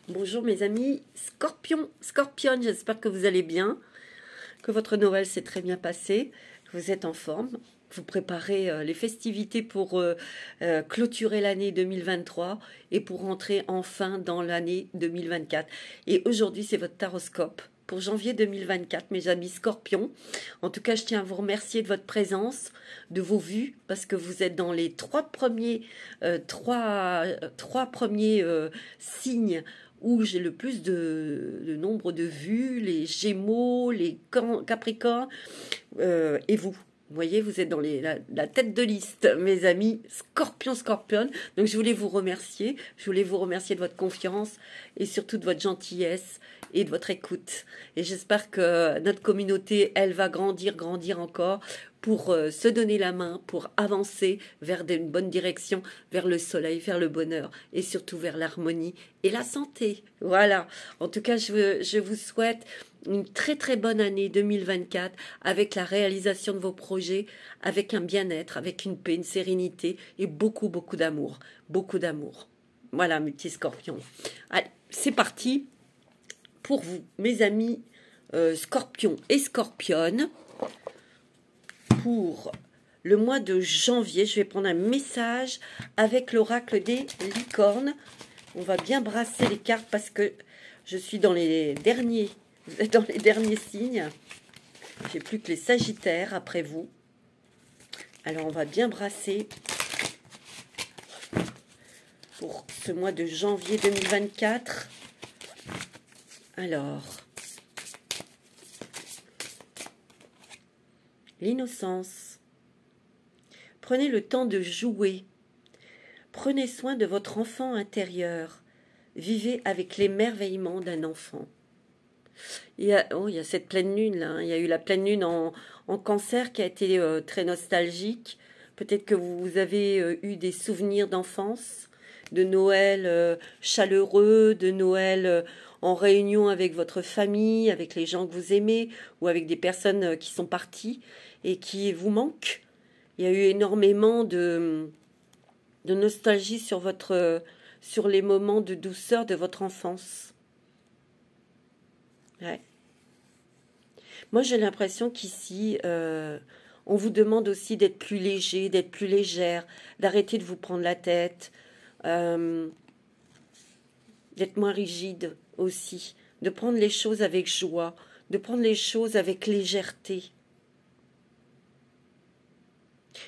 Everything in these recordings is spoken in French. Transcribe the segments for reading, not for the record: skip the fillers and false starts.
Bonjour mes amis Scorpion, Scorpion, j'espère que vous allez bien, que votre Noël s'est très bien passé, que vous êtes en forme, vous préparez les festivités pour clôturer l'année 2023 et pour rentrer enfin dans l'année 2024. Et aujourd'hui c'est votre taroscope pour janvier 2024, mes amis Scorpions. En tout cas, je tiens à vous remercier de votre présence, de vos vues, parce que vous êtes dans les trois premiers signes où j'ai le plus de nombre de vues, les Gémeaux, les Capricornes, et vous. Vous voyez, vous êtes dans la tête de liste, mes amis Scorpion, Scorpion. Donc, je voulais vous remercier. Je voulais vous remercier de votre confiance et surtout de votre gentillesse et de votre écoute. Et j'espère que notre communauté, elle va grandir, grandir encore pour se donner la main, pour avancer vers une bonne direction, vers le soleil, vers le bonheur et surtout vers l'harmonie et la santé. Voilà. En tout cas, je vous souhaite une très très bonne année 2024 avec la réalisation de vos projets, avec un bien-être, avec une paix, une sérénité et beaucoup beaucoup d'amour. Beaucoup d'amour. Voilà, mes petits scorpions. Allez, c'est parti pour vous, mes amis scorpions et scorpionnes. Pour le mois de janvier, je vais prendre un message avec l'oracle des licornes. On va bien brasser les cartes parce que je suis dans les derniers signes. J'ai plus que les sagittaires après vous. Alors on va bien brasser pour ce mois de janvier 2024. Alors, l'innocence. Prenez le temps de jouer. Prenez soin de votre enfant intérieur. Vivez avec l'émerveillement d'un enfant. Il y a cette pleine lune là. Il y a eu la pleine lune en cancer qui a été très nostalgique. Peut-être que vous avez eu des souvenirs d'enfance, de Noël chaleureux, de Noël en réunion avec votre famille, avec les gens que vous aimez ou avec des personnes qui sont parties et qui vous manquent. Il y a eu énormément de nostalgie sur les moments de douceur de votre enfance. Ouais. Moi, j'ai l'impression qu'ici, on vous demande aussi d'être plus léger, d'être plus légère, d'arrêter de vous prendre la tête, d'être moins rigide aussi, de prendre les choses avec joie, de prendre les choses avec légèreté.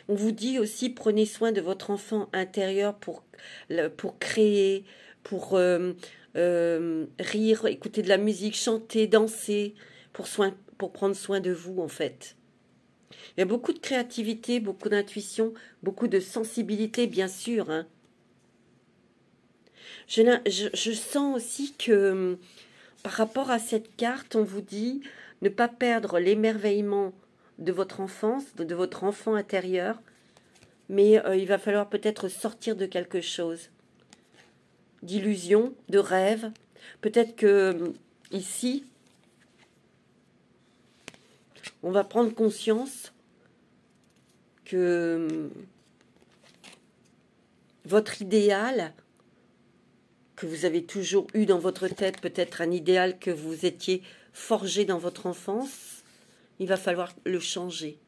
On vous dit aussi, prenez soin de votre enfant intérieur pour créer, pour rire, écouter de la musique, chanter, danser, pour prendre soin de vous, en fait. Il y a beaucoup de créativité, beaucoup d'intuition, beaucoup de sensibilité, bien sûr. Hein. Je sens aussi que, par rapport à cette carte, on vous dit ne pas perdre l'émerveillement de votre enfance, de votre enfant intérieur, mais il va falloir peut-être sortir de quelque chose, d'illusion, de rêve. Peut-être que ici, on va prendre conscience que votre idéal, que vous avez toujours eu dans votre tête, peut-être un idéal que vous étiez forgé dans votre enfance, il va falloir le changer.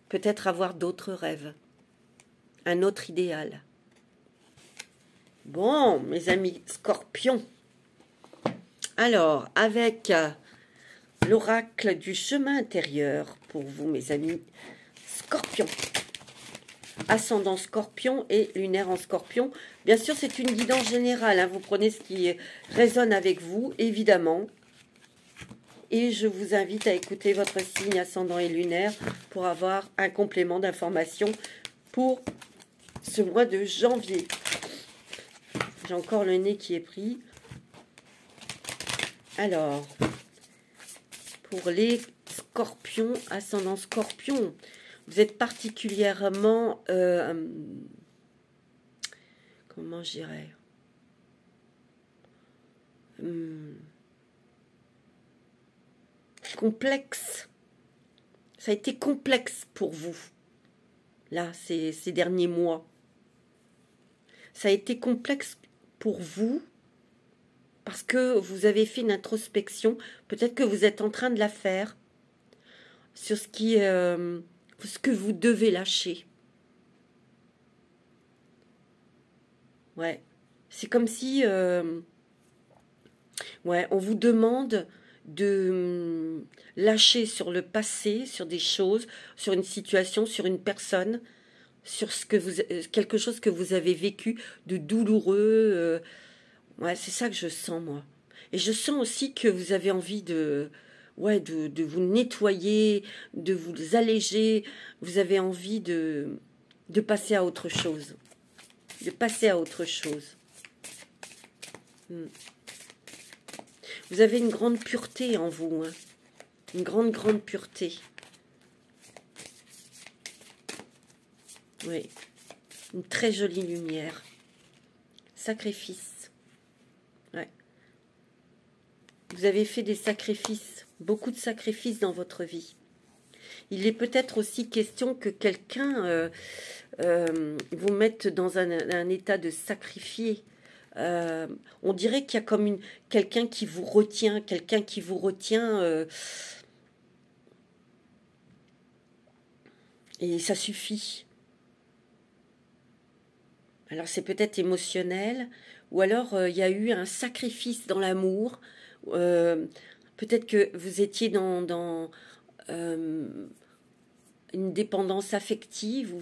Peut-être avoir d'autres rêves, un autre idéal. Bon, mes amis scorpions, alors, avec l'oracle du chemin intérieur, pour vous, mes amis scorpions, ascendant scorpion et lunaire en scorpion. Bien sûr, c'est une guidance générale, hein. Vous prenez ce qui résonne avec vous, évidemment. Et je vous invite à écouter votre signe ascendant et lunaire pour avoir un complément d'information pour ce mois de janvier. J'ai encore le nez qui est pris. Alors, pour les scorpions, ascendant scorpion, vous êtes particulièrement, comment je dirais, complexe. Ça a été complexe pour vous, là, ces derniers mois. Ça a été complexe pour vous parce que vous avez fait une introspection, peut-être que vous êtes en train de la faire, sur ce que vous devez lâcher. Ouais, c'est comme si, ouais, on vous demande de lâcher sur le passé, sur des choses, sur une situation, sur une personne, sur quelque chose que vous avez vécu de douloureux. Ouais, c'est ça que je sens, moi. Et je sens aussi que vous avez envie ouais, de vous nettoyer, de vous alléger. Vous avez envie de passer à autre chose. De passer à autre chose. Vous avez une grande pureté en vous, hein. Une grande, grande pureté. Oui. Une très jolie lumière. Sacrifice. Ouais. Vous avez fait des sacrifices, beaucoup de sacrifices dans votre vie. Il est peut-être aussi question que quelqu'un vous mette dans un état de sacrifié. On dirait qu'il y a comme quelqu'un qui vous retient, et ça suffit. Alors c'est peut-être émotionnel, ou alors il y a eu un sacrifice dans l'amour. Peut-être que vous étiez dans une dépendance affective,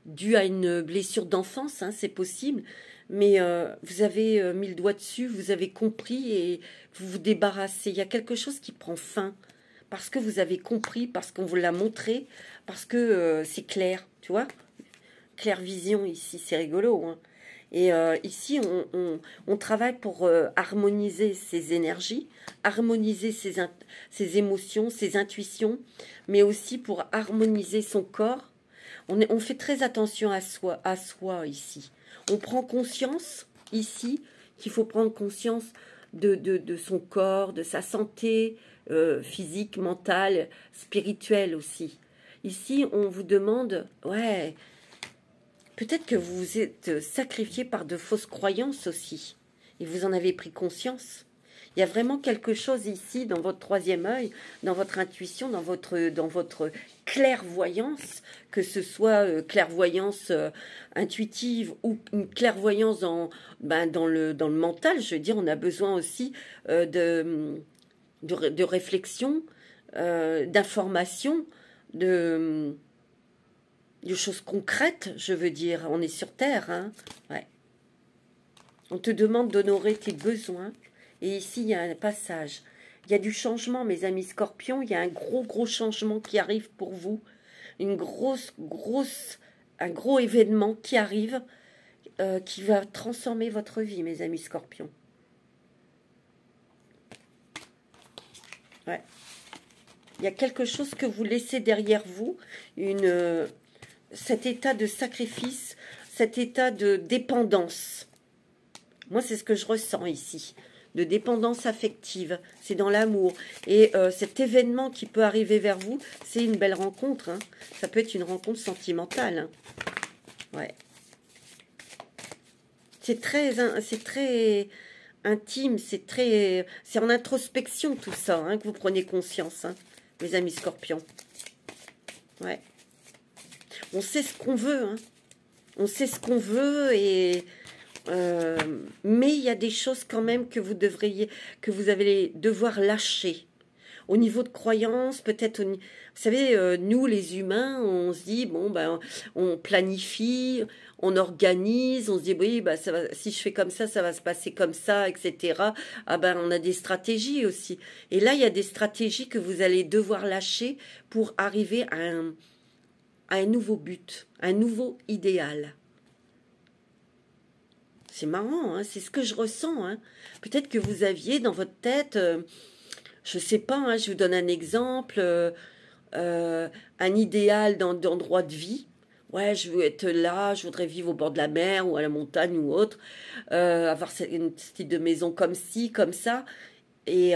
due à une blessure d'enfance, hein, c'est possible. Mais vous avez mis le doigt dessus, vous avez compris et vous vous débarrassez. Il y a quelque chose qui prend fin parce que vous avez compris, parce qu'on vous l'a montré, parce que c'est clair, tu vois. Claire vision ici, c'est rigolo, hein. Et ici, on travaille pour harmoniser ses énergies, harmoniser ses émotions, ses intuitions, mais aussi pour harmoniser son corps. On fait très attention à soi ici. On prend conscience ici qu'il faut prendre conscience de son corps, de sa santé physique, mentale, spirituelle aussi. Ici, on vous demande, ouais, peut-être que vous vous êtes sacrifié par de fausses croyances aussi. Et vous en avez pris conscience. Il y a vraiment quelque chose ici dans votre troisième œil, dans votre intuition, dans votre clairvoyance, que ce soit clairvoyance intuitive ou une clairvoyance dans le mental. Je veux dire, on a besoin aussi de réflexion, d'information, de choses concrètes, je veux dire. On est sur Terre, hein. Ouais. On te demande d'honorer tes besoins. Et ici, il y a un passage. Il y a du changement, mes amis scorpions. Il y a un gros, gros changement qui arrive pour vous. Un gros événement qui arrive, qui va transformer votre vie, mes amis scorpions. Ouais. Il y a quelque chose que vous laissez derrière vous, cet état de sacrifice, cet état de dépendance. Moi, c'est ce que je ressens ici, de dépendance affective, c'est dans l'amour. Et cet événement qui peut arriver vers vous, c'est une belle rencontre, hein. Ça peut être une rencontre sentimentale, hein. Ouais. C'est très intime, c'est en introspection tout ça, hein, que vous prenez conscience, hein, mes amis scorpions. Ouais. On sait ce qu'on veut, hein. On sait ce qu'on veut, mais il y a des choses quand même que vous allez devoir lâcher. Au niveau de croyance, peut-être, vous savez, nous les humains, on se dit, bon, ben, on planifie, on organise, on se dit, oui, ben, si je fais comme ça va se passer comme ça, etc. Ah ben, on a des stratégies aussi. Et là, il y a des stratégies que vous allez devoir lâcher pour arriver à un nouveau but, un nouveau idéal. C'est marrant, hein, c'est ce que je ressens, hein. Peut-être que vous aviez dans votre tête, je ne sais pas, hein, je vous donne un exemple, un idéal d'endroit de vie. Ouais, je veux être là, je voudrais vivre au bord de la mer ou à la montagne ou autre, avoir un style de maison comme ci, comme ça. Et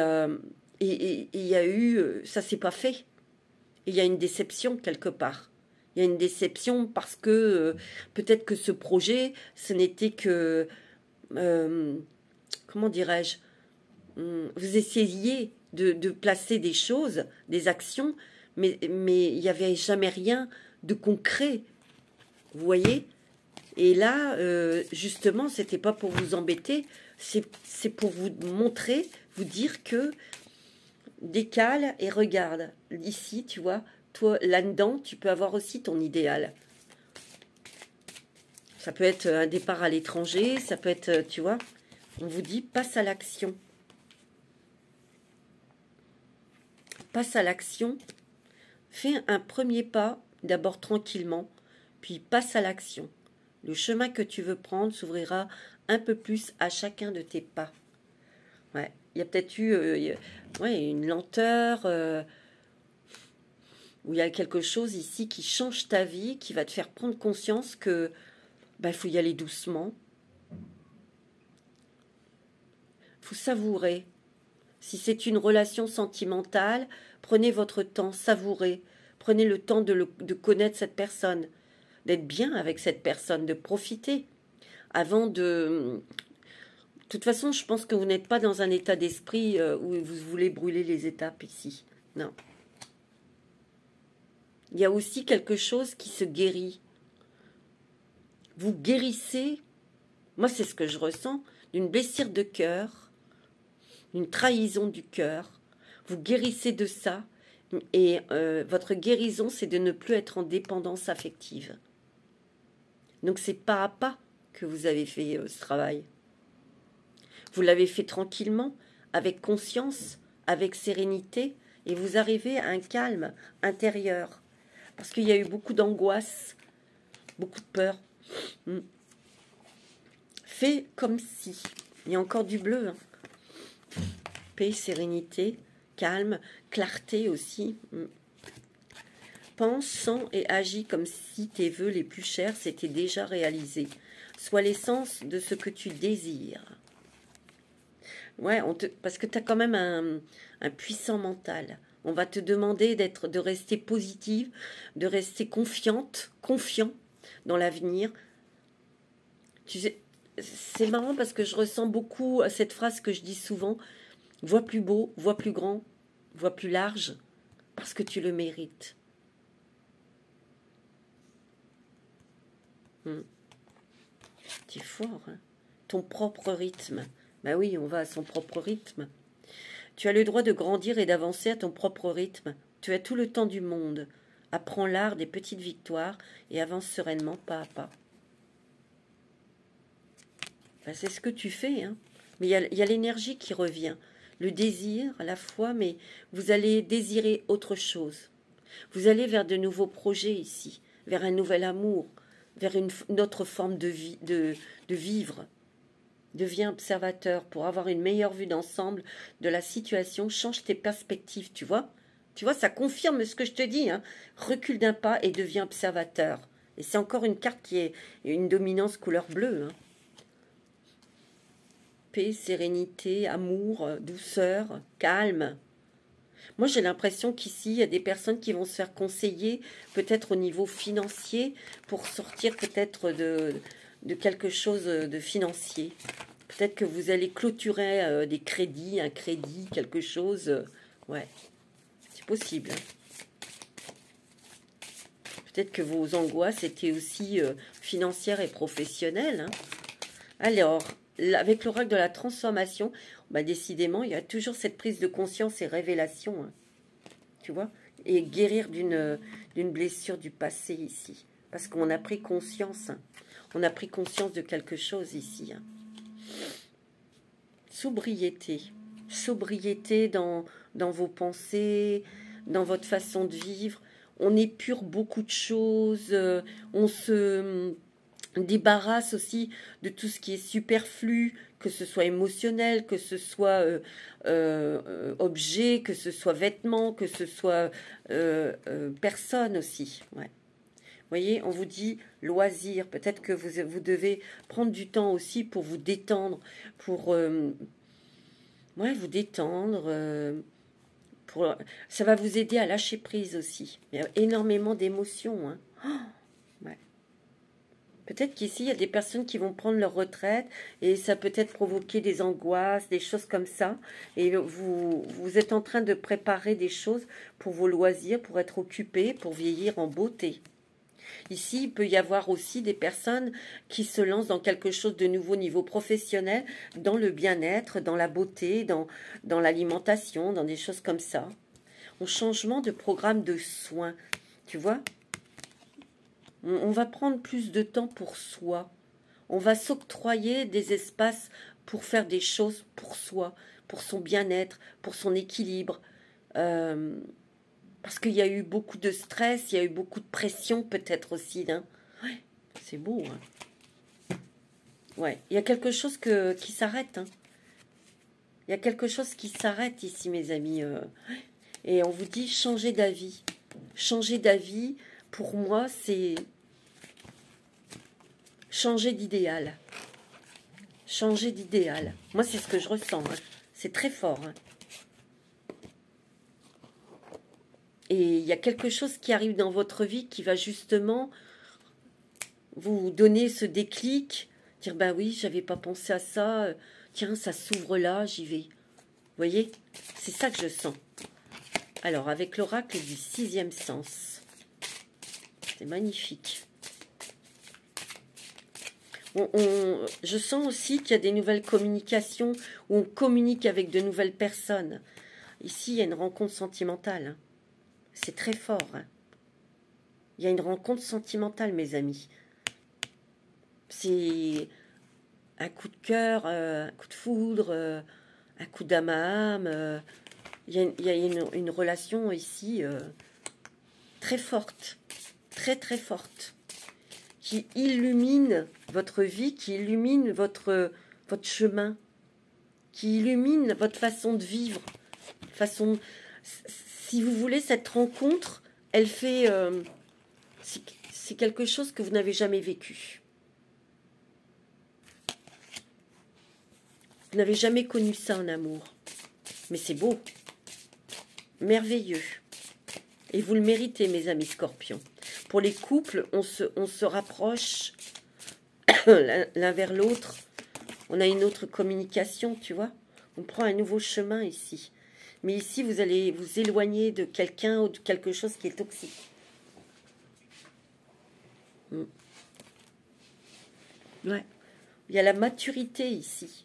il y a eu, ça s'est pas fait. Il y a une déception quelque part. Il y a une déception parce que peut-être que ce projet, ce n'était que, comment dirais-je, vous essayiez de placer des choses, des actions, mais il n'y avait jamais rien de concret. Vous voyez? Et là, justement, c'était pas pour vous embêter, c'est pour vous montrer, vous dire que décale et regarde. Ici, tu vois, toi, là-dedans, tu peux avoir aussi ton idéal. Ça peut être un départ à l'étranger, ça peut être, tu vois, on vous dit, passe à l'action. Passe à l'action, fais un premier pas, d'abord tranquillement, puis passe à l'action. Le chemin que tu veux prendre s'ouvrira un peu plus à chacun de tes pas. Ouais, il y a peut-être eu une lenteur, où il y a quelque chose ici qui change ta vie, qui va te faire prendre conscience que il faut y aller doucement. Il faut savourer. Si c'est une relation sentimentale, prenez votre temps, savourez. Prenez le temps de connaître cette personne, d'être bien avec cette personne, de profiter. Avant de... De toute façon, je pense que vous n'êtes pas dans un état d'esprit où vous voulez brûler les étapes ici. Non. Il y a aussi quelque chose qui se guérit. Vous guérissez, moi c'est ce que je ressens, d'une blessure de cœur, d'une trahison du cœur. Vous guérissez de ça et votre guérison, c'est de ne plus être en dépendance affective. Donc c'est pas à pas que vous avez fait ce travail. Vous l'avez fait tranquillement, avec conscience, avec sérénité, et vous arrivez à un calme intérieur. Parce qu'il y a eu beaucoup d'angoisse, beaucoup de peur. Fais comme si. Il y a encore du bleu. Paix, sérénité, calme, clarté aussi. Pense, sens et agis comme si tes vœux les plus chers s'étaient déjà réalisés. Sois l'essence de ce que tu désires. Ouais, parce que tu as quand même un puissant mental. On va te demander de rester positive, de rester confiant dans l'avenir. Tu sais, c'est marrant parce que je ressens beaucoup cette phrase que je dis souvent, vois plus beau, vois plus grand, vois plus large, parce que tu le mérites. C'est fort, hein? Ton propre rythme. Ben oui, on va à son propre rythme. Tu as le droit de grandir et d'avancer à ton propre rythme. Tu as tout le temps du monde. Apprends l'art des petites victoires et avance sereinement pas à pas. Ben, c'est ce que tu fais, hein. Mais il y a l'énergie qui revient. Le désir à la fois, mais vous allez désirer autre chose. Vous allez vers de nouveaux projets ici, vers un nouvel amour, vers une autre forme de vivre. Deviens observateur pour avoir une meilleure vue d'ensemble de la situation. Change tes perspectives, tu vois. Tu vois, ça confirme ce que je te dis, hein. Recule d'un pas et deviens observateur. Et c'est encore une carte qui est une dominance couleur bleue, hein. Paix, sérénité, amour, douceur, calme. Moi, j'ai l'impression qu'ici, il y a des personnes qui vont se faire conseiller, peut-être au niveau financier, pour sortir peut-être de quelque chose de financier. Peut-être que vous allez clôturer des crédits, un crédit, quelque chose. Ouais, c'est possible. Peut-être que vos angoisses étaient aussi financières et professionnelles, hein. Alors, avec l'oracle de la transformation, décidément, il y a toujours cette prise de conscience et révélation, hein. Tu vois, et guérir d'une blessure du passé ici. Parce qu'on a pris conscience, hein. On a pris conscience de quelque chose ici, hein. Sobriété. Sobriété dans vos pensées, dans votre façon de vivre. On épure beaucoup de choses, on se débarrasse aussi de tout ce qui est superflu, que ce soit émotionnel, que ce soit objet, que ce soit vêtements, que ce soit personne aussi. Ouais. Vous voyez, on vous dit loisir. Peut-être que vous devez prendre du temps aussi pour vous détendre, pour vous détendre. Ça va vous aider à lâcher prise aussi. Il y a énormément d'émotions, hein. Oh, ouais. Peut-être qu'ici, il y a des personnes qui vont prendre leur retraite et ça peut être provoquer des angoisses, des choses comme ça. Et vous êtes en train de préparer des choses pour vos loisirs, pour être occupé, pour vieillir en beauté. Ici, il peut y avoir aussi des personnes qui se lancent dans quelque chose de nouveau au niveau professionnel, dans le bien-être, dans la beauté, dans l'alimentation, dans des choses comme ça. Un changement de programme de soins, tu vois. On va prendre plus de temps pour soi. On va s'octroyer des espaces pour faire des choses pour soi, pour son bien-être, pour son équilibre. Parce qu'il y a eu beaucoup de stress, il y a eu beaucoup de pression peut-être aussi. Hein. Ouais, c'est beau. Hein. Ouais, il y a quelque chose qui s'arrête. Hein. Il y a quelque chose qui s'arrête ici, mes amis. Et on vous dit changer d'avis. Changer d'avis, pour moi, c'est changer d'idéal. Changer d'idéal. Moi, c'est ce que je ressens. Hein. C'est très fort. Hein. Et il y a quelque chose qui arrive dans votre vie qui va justement vous donner ce déclic. Dire, ben oui, j'avais pas pensé à ça. Tiens, ça s'ouvre là, j'y vais. Vous voyez? C'est ça que je sens. Alors, avec l'oracle du 6e sens. C'est magnifique. Je sens aussi qu'il y a des nouvelles communications où on communique avec de nouvelles personnes. Ici, il y a une rencontre sentimentale. Hein. C'est très fort. Hein. Il y a une rencontre sentimentale, mes amis. C'est un coup de cœur, un coup de foudre, un coup d'âme à âme. Il y a une relation ici très forte. Très, très forte. Qui illumine votre vie, qui illumine votre chemin, qui illumine votre façon de vivre. Si vous voulez, cette rencontre, elle fait... c'est quelque chose que vous n'avez jamais vécu. Vous n'avez jamais connu ça en amour. Mais c'est beau. Merveilleux. Et vous le méritez, mes amis scorpions. Pour les couples, on se rapproche l'un vers l'autre. On a une autre communication, tu vois. On prend un nouveau chemin ici. Mais ici, vous allez vous éloigner de quelqu'un ou de quelque chose qui est toxique. Ouais. Il y a la maturité ici.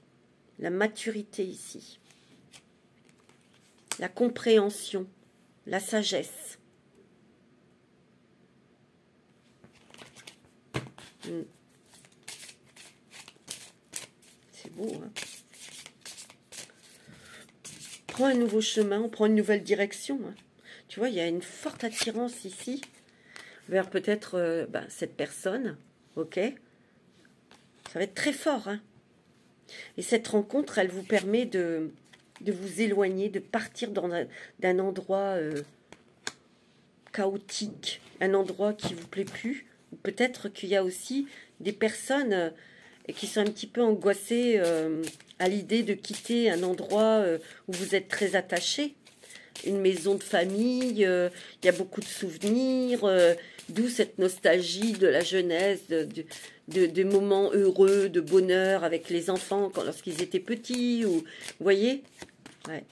La maturité ici. La compréhension. La sagesse. C'est beau, hein? On prend un nouveau chemin, on prend une nouvelle direction. Hein. Tu vois, il y a une forte attirance ici vers peut-être cette personne, ok? Ça va être très fort, hein? Et cette rencontre, elle vous permet de vous éloigner, de partir d'un endroit chaotique, un endroit qui vous plaît plus. Peut-être qu'il y a aussi des personnes qui sont un petit peu angoissées à l'idée de quitter un endroit où vous êtes très attaché. Une maison de famille, il y a beaucoup de souvenirs, d'où cette nostalgie de la jeunesse, de moments heureux, de bonheur avec les enfants lorsqu'ils étaient petits. Ou, vous voyez? Ouais.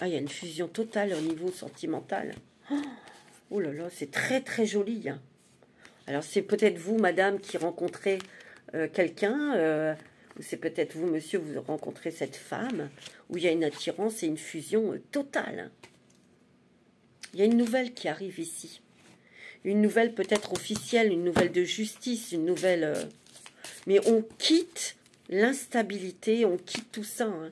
Ah, il y a une fusion totale au niveau sentimental. Oh là là, c'est très très joli. Hein. Alors c'est peut-être vous, madame, qui rencontrez quelqu'un, ou c'est peut-être vous, monsieur, vous rencontrez cette femme, où il y a une attirance et une fusion totale. Il y a une nouvelle qui arrive ici. Une nouvelle peut-être officielle, une nouvelle de justice, une nouvelle... Mais on quitte l'instabilité, on quitte tout ça. Hein.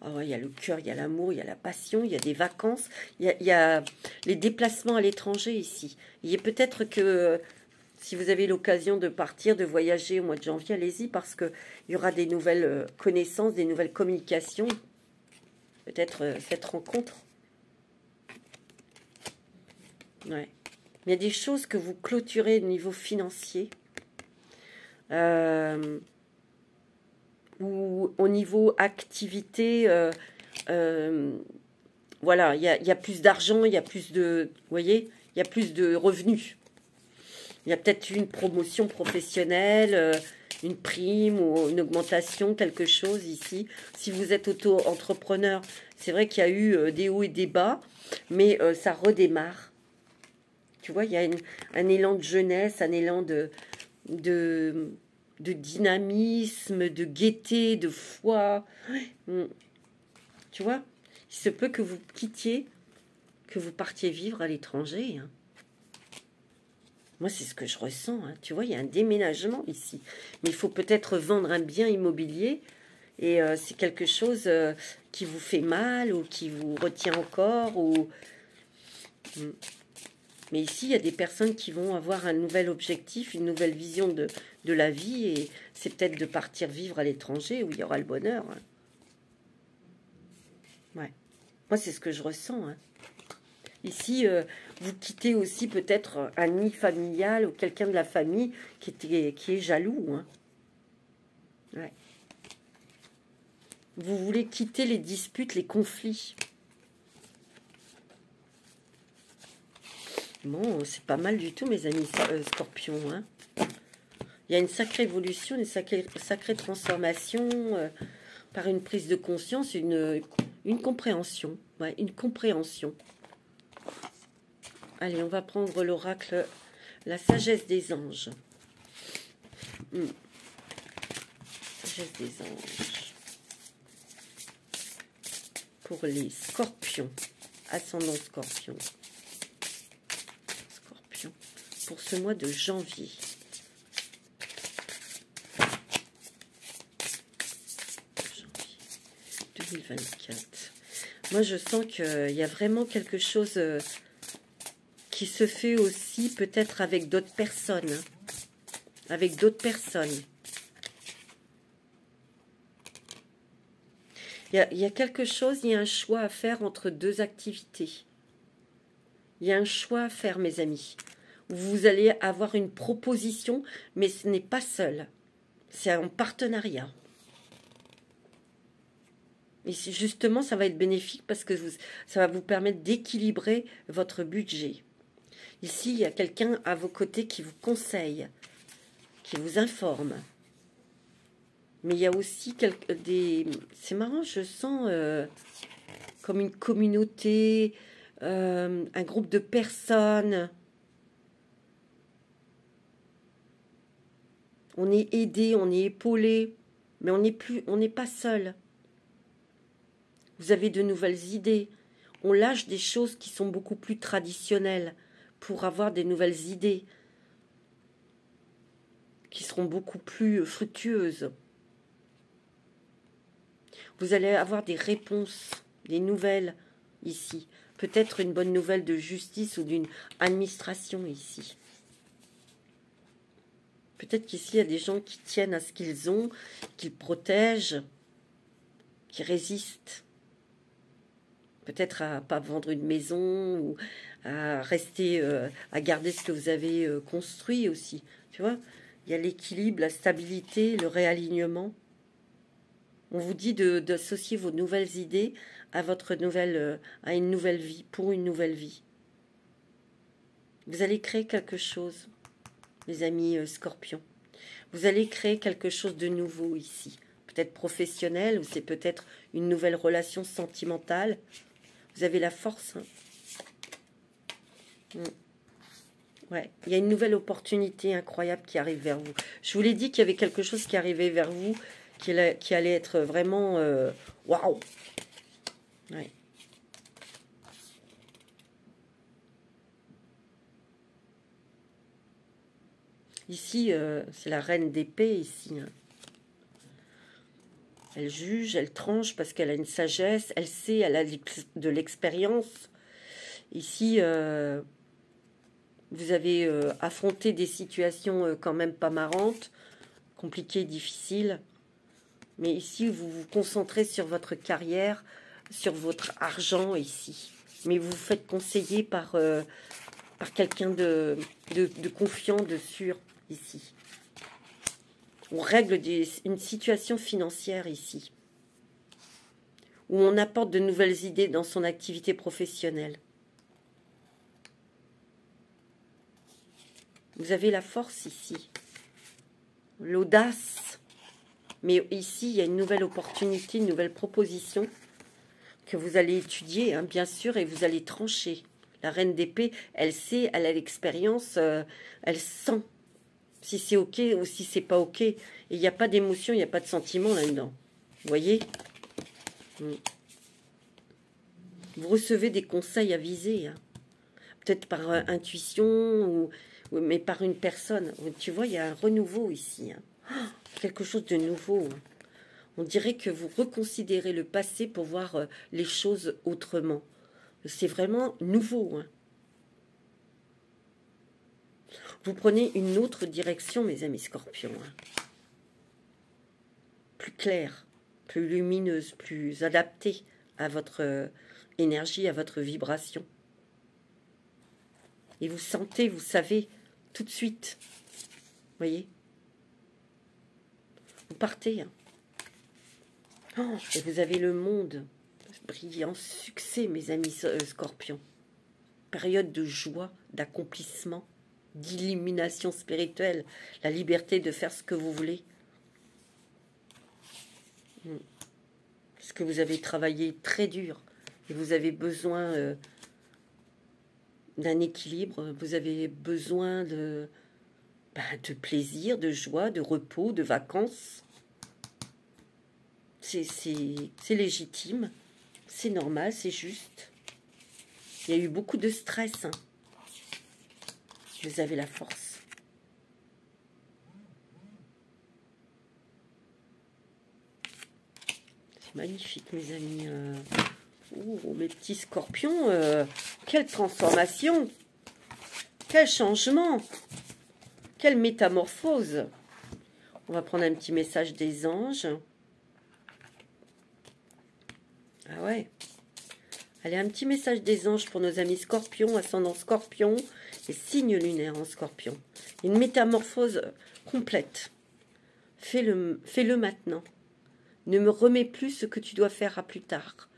Oh, ouais, il y a le cœur, il y a l'amour, il y a la passion, il y a des vacances, il y a les déplacements à l'étranger ici. Il y a peut-être que si vous avez l'occasion de partir, de voyager au mois de janvier, allez-y parce qu'il y aura des nouvelles connaissances, des nouvelles communications. Peut-être cette rencontre. Ouais. Il y a des choses que vous clôturez au niveau financier. Ou au niveau activité, voilà, il y a plus d'argent, il y a plus de, vous voyez, il y a plus de revenus. Il y a peut-être une promotion professionnelle, une prime ou une augmentation, quelque chose ici. Si vous êtes auto-entrepreneur, c'est vrai qu'il y a eu des hauts et des bas, mais ça redémarre. Tu vois, il y a un élan de jeunesse, un élan de dynamisme, de gaieté, de foi. Tu vois, il se peut que vous quittiez, que vous partiez vivre à l'étranger. Hein. Moi, c'est ce que je ressens. Hein. Tu vois, il y a un déménagement ici. Mais il faut peut-être vendre un bien immobilier. Et c'est quelque chose qui vous fait mal ou qui vous retient encore. Mais ici, il y a des personnes qui vont avoir un nouvel objectif, une nouvelle vision de la vie. Et c'est peut-être de partir vivre à l'étranger où il y aura le bonheur. Hein. Ouais. Moi, c'est ce que je ressens. Hein. Ici, vous quittez aussi peut-être un nid familial ou quelqu'un de la famille qui est jaloux. Hein. Ouais. Vous voulez quitter les disputes, les conflits. Bon, c'est pas mal du tout, mes amis scorpions. Hein. Il y a une sacrée évolution, une sacrée transformation par une prise de conscience, une compréhension. Ouais, une compréhension. Allez, on va prendre l'oracle, la sagesse des anges. Sagesse des anges. Pour les scorpions, ascendant scorpion. Scorpion. Pour ce mois de janvier. Janvier 2024. Moi, je sens qu'il y a vraiment quelque chose... qui se fait aussi peut-être avec d'autres personnes. Avec d'autres personnes. Il y a quelque chose, il y a un choix à faire entre deux activités. Il y a un choix à faire, mes amis. Vous allez avoir une proposition, mais ce n'est pas seul. C'est en partenariat. Et justement, ça va être bénéfique parce que ça va vous permettre d'équilibrer votre budget. Ici, il y a quelqu'un à vos côtés qui vous conseille, qui vous informe. Mais il y a aussi des... C'est marrant, je sens comme une communauté, un groupe de personnes. On est aidé, on est épaulé, mais on n'est pas seul. Vous avez de nouvelles idées. On lâche des choses qui sont beaucoup plus traditionnelles pour avoir des nouvelles idées qui seront beaucoup plus fructueuses. Vous allez avoir des réponses, des nouvelles ici. Peut-être une bonne nouvelle de justice ou d'une administration ici. Peut-être qu'ici, il y a des gens qui tiennent à ce qu'ils ont, qu'ils protègent, qui résistent. Peut-être à ne pas vendre une maison ou à rester, à garder ce que vous avez construit aussi. Tu vois, il y a l'équilibre, la stabilité, le réalignement. On vous dit d'associer vos nouvelles idées à votre à une nouvelle vie, pour une nouvelle vie. Vous allez créer quelque chose, les amis scorpions. Vous allez créer quelque chose de nouveau ici. Peut-être professionnel, ou c'est peut-être une nouvelle relation sentimentale. Vous avez la force. Hein. Ouais, il y a une nouvelle opportunité incroyable qui arrive vers vous. Je vous l'ai dit qu'il y avait quelque chose qui arrivait vers vous, qui allait être vraiment waouh. Ouais. Ici, c'est la reine d'épée ici. Hein. Elle juge, elle tranche parce qu'elle a une sagesse, elle sait, elle a de l'expérience. Ici, vous avez affronté des situations quand même pas marrantes, compliquées, difficiles. Mais ici, vous vous concentrez sur votre carrière, sur votre argent ici. Mais vous vous faites conseiller par quelqu'un de confiant, de sûr ici. On règle une situation financière ici, où on apporte de nouvelles idées dans son activité professionnelle. Vous avez la force ici. L'audace. Mais ici, il y a une nouvelle opportunité, une nouvelle proposition que vous allez étudier, hein, bien sûr, et vous allez trancher. La reine d'épée, elle sait, elle a l'expérience, elle sent si c'est ok ou si c'est pas ok. Et il n'y a pas d'émotion, il n'y a pas de sentiment là-dedans. Vous voyez? Vous recevez des conseils avisés, hein. Peut-être par intuition, mais par une personne. Tu vois, il y a un renouveau ici, hein. Quelque chose de nouveau. On dirait que vous reconsidérez le passé pour voir les choses autrement. C'est vraiment nouveau, hein. Vous prenez une autre direction, mes amis scorpions, hein. Plus claire, plus lumineuse, plus adaptée à votre énergie, à votre vibration. Et vous sentez, vous savez, tout de suite. Vous voyez? Vous partez, hein. Oh, et vous avez le monde brillant succès, mes amis scorpions. Période de joie, d'accomplissement, d'illumination spirituelle, la liberté de faire ce que vous voulez. Parce que vous avez travaillé très dur et vous avez besoin d'un équilibre, vous avez besoin de plaisir, de joie, de repos, de vacances. C'est légitime, c'est normal, c'est juste. Il y a eu beaucoup de stress, hein. Vous avez la force. C'est magnifique, mes amis. Oh, mes petits scorpions, quelle transformation, quel changement, quelle métamorphose. On va prendre un petit message des anges. Ah ouais. Allez, un petit message des anges pour nos amis scorpions, ascendant scorpion et signe lunaire en scorpion. Une métamorphose complète. Fais-le maintenant. Ne me remets plus ce que tu dois faire à plus tard.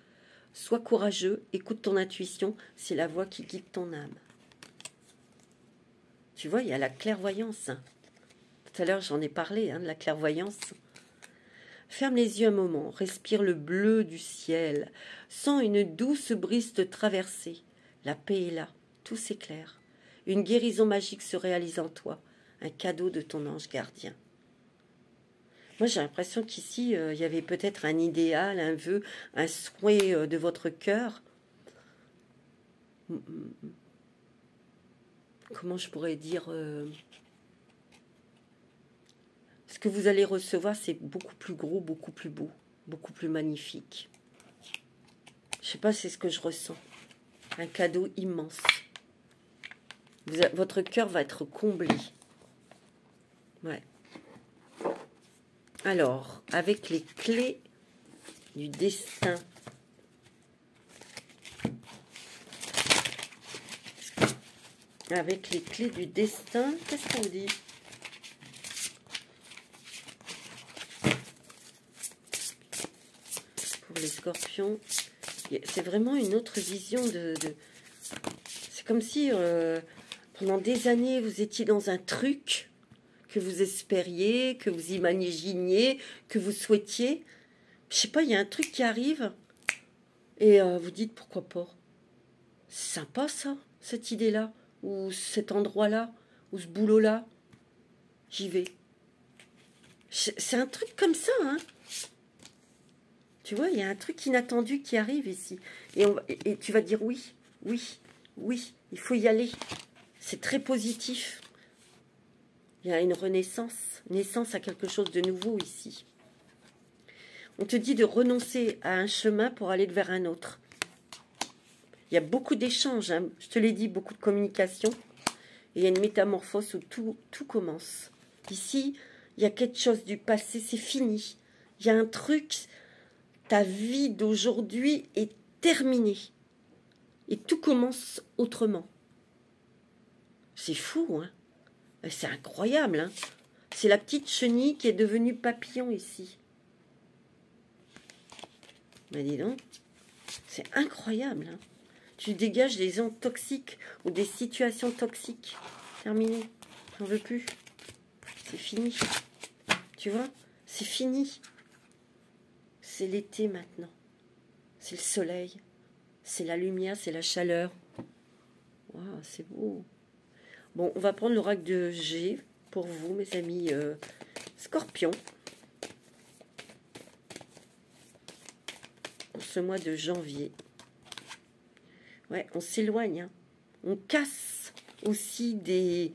Sois courageux, écoute ton intuition, c'est la voix qui guide ton âme. Tu vois, il y a la clairvoyance. Tout à l'heure, j'en ai parlé, hein, de la clairvoyance. Ferme les yeux un moment, respire le bleu du ciel, sens une douce brise te traverser. La paix est là, tout s'éclaire. Une guérison magique se réalise en toi, un cadeau de ton ange gardien. Moi, j'ai l'impression qu'ici, il y avait peut-être un idéal, un vœu, un souhait de votre cœur. Comment je pourrais dire ce que vous allez recevoir, c'est beaucoup plus gros, beaucoup plus beau, beaucoup plus magnifique. Je sais pas, c'est ce que je ressens. Un cadeau immense. Votre cœur va être comblé. Ouais. Alors, avec les clés du destin. Avec les clés du destin, qu'est-ce qu'on dit? Pour les scorpions, c'est vraiment une autre vision c'est comme si pendant des années, vous étiez dans un truc que vous espériez, que vous imaginiez, que vous souhaitiez. Je sais pas, il y a un truc qui arrive et vous dites pourquoi pas. C'est sympa ça, cette idée-là, ou cet endroit-là, ou ce boulot-là. J'y vais. C'est un truc comme ça, hein. Tu vois, il y a un truc inattendu qui arrive ici. Et tu vas dire oui, oui, oui, il faut y aller. C'est très positif. Il y a une renaissance, naissance à quelque chose de nouveau ici. On te dit de renoncer à un chemin pour aller vers un autre. Il y a beaucoup d'échanges, hein. Je te l'ai dit, beaucoup de communication. Et il y a une métamorphose où tout commence. Ici, il y a quelque chose du passé, c'est fini. Il y a un truc, ta vie d'aujourd'hui est terminée. Et tout commence autrement. C'est fou, hein. C'est incroyable, hein. C'est la petite chenille qui est devenue papillon ici. Mais dis donc, c'est incroyable, hein. Tu dégages des ondes toxiques ou des situations toxiques. Terminé. J'en veux plus. C'est fini. Tu vois? C'est fini. C'est l'été maintenant. C'est le soleil. C'est la lumière, c'est la chaleur. Waouh, c'est beau. Bon, on va prendre l'oracle de G pour vous, mes amis Scorpions. Pour ce mois de janvier. Ouais, on s'éloigne. Hein. On casse aussi des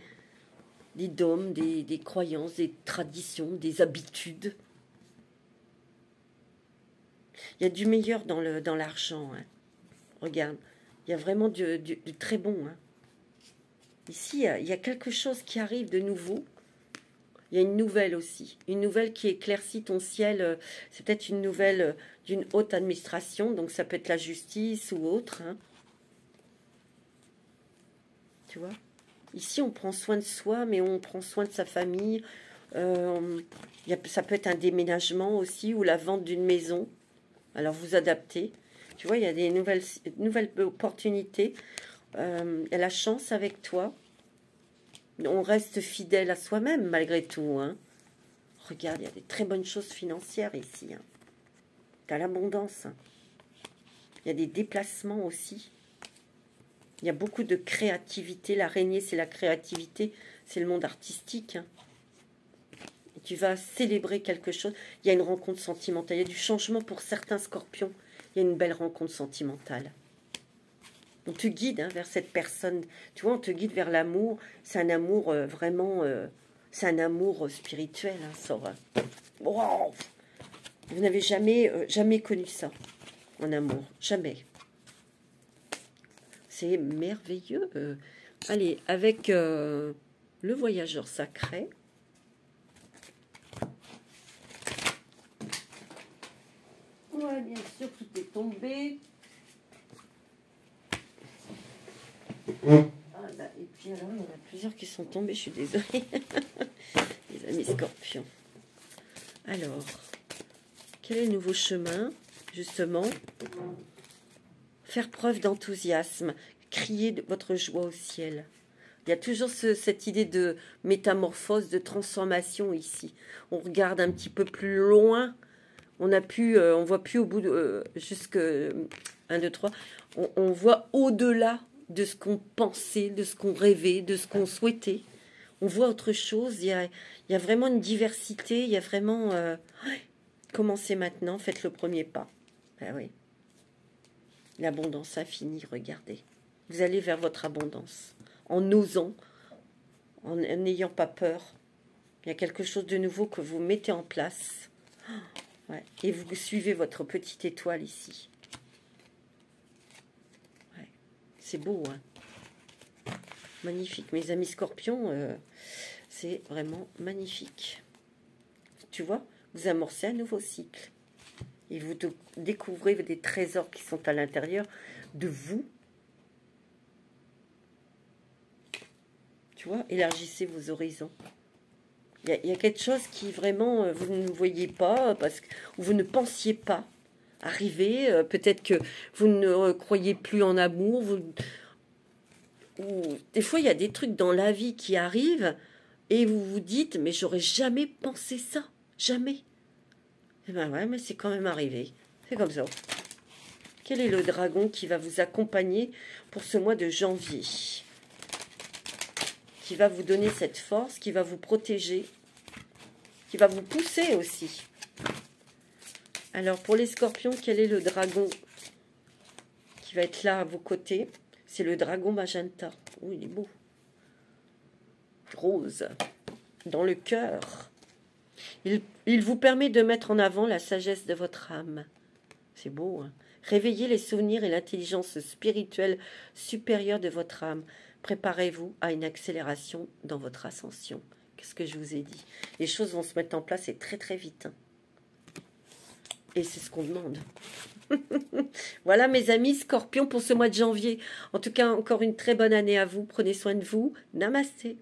dogmes, des croyances, des traditions, des habitudes. Il y a du meilleur dans l'argent. Hein. Regarde, il y a vraiment du très bon. Hein. Ici, il y a quelque chose qui arrive de nouveau. Il y a une nouvelle aussi. Une nouvelle qui éclaircit ton ciel. C'est peut-être une nouvelle d'une haute administration. Donc, ça peut être la justice ou autre. Hein. Tu vois? Ici, on prend soin de soi, mais on prend soin de sa famille. Ça peut être un déménagement aussi ou la vente d'une maison. Alors, vous adaptez. Tu vois, il y a des nouvelles opportunités. Il y a la chance avec toi. On reste fidèle à soi-même malgré tout. Hein. Regarde, il y a des très bonnes choses financières ici. Hein. Tu as l'abondance. Hein. Il y a des déplacements aussi. Il y a beaucoup de créativité. L'araignée, c'est la créativité. C'est le monde artistique. Hein. Et tu vas célébrer quelque chose. Il y a une rencontre sentimentale. Il y a du changement pour certains scorpions. Il y a une belle rencontre sentimentale. On te guide hein, vers cette personne. Tu vois, on te guide vers l'amour. C'est un amour vraiment... c'est un amour spirituel. Hein, ça, wow. Vous n'avez jamais connu ça en amour. Jamais. C'est merveilleux. Allez, avec le voyageur sacré. Ouais, bien sûr, tout est tombé. Ah, bah, et puis alors, il y en a plusieurs qui sont tombés, je suis désolée. Les amis scorpions. Alors, quel est le nouveau chemin? Justement, faire preuve d'enthousiasme, crier de votre joie au ciel. Il y a toujours cette idée de métamorphose, de transformation ici. On regarde un petit peu plus loin. On voit plus au bout de jusque 1, 2, 3. On voit au-delà de ce qu'on pensait, de ce qu'on rêvait, de ce qu'on souhaitait. On voit autre chose. Il y a vraiment une diversité. Il y a vraiment... commencez maintenant, faites le premier pas. Ben oui. L'abondance infinie, regardez. Vous allez vers votre abondance. En osant, en n'ayant pas peur. Il y a quelque chose de nouveau que vous mettez en place. Ouais. Et vous suivez votre petite étoile ici. Ouais. C'est beau, hein. Magnifique. Mes amis scorpions, c'est vraiment magnifique. Tu vois, vous amorcez un nouveau cycle. Et vous découvrez des trésors qui sont à l'intérieur de vous. Tu vois, élargissez vos horizons. Il y a quelque chose qui vraiment, vous ne voyez pas, parce que vous ne pensiez pas arriver. Peut-être que vous ne croyez plus en amour. Ou des fois, il y a des trucs dans la vie qui arrivent et vous vous dites, mais j'aurais jamais pensé ça. Jamais. Eh bien ouais, mais c'est quand même arrivé. C'est comme ça. Quel est le dragon qui va vous accompagner pour ce mois de janvier? Qui va vous donner cette force, qui va vous protéger, qui va vous pousser aussi. Alors, pour les scorpions, quel est le dragon qui va être là à vos côtés? C'est le dragon magenta. Oh, il est beau. Rose. Dans le cœur. Il vous permet de mettre en avant la sagesse de votre âme. C'est beau, hein? Réveillez les souvenirs et l'intelligence spirituelle supérieure de votre âme. Préparez-vous à une accélération dans votre ascension. Qu'est-ce que je vous ai dit? Les choses vont se mettre en place et très très vite. Hein. Et c'est ce qu'on demande. Voilà mes amis scorpions pour ce mois de janvier. En tout cas, encore une très bonne année à vous. Prenez soin de vous. Namasté.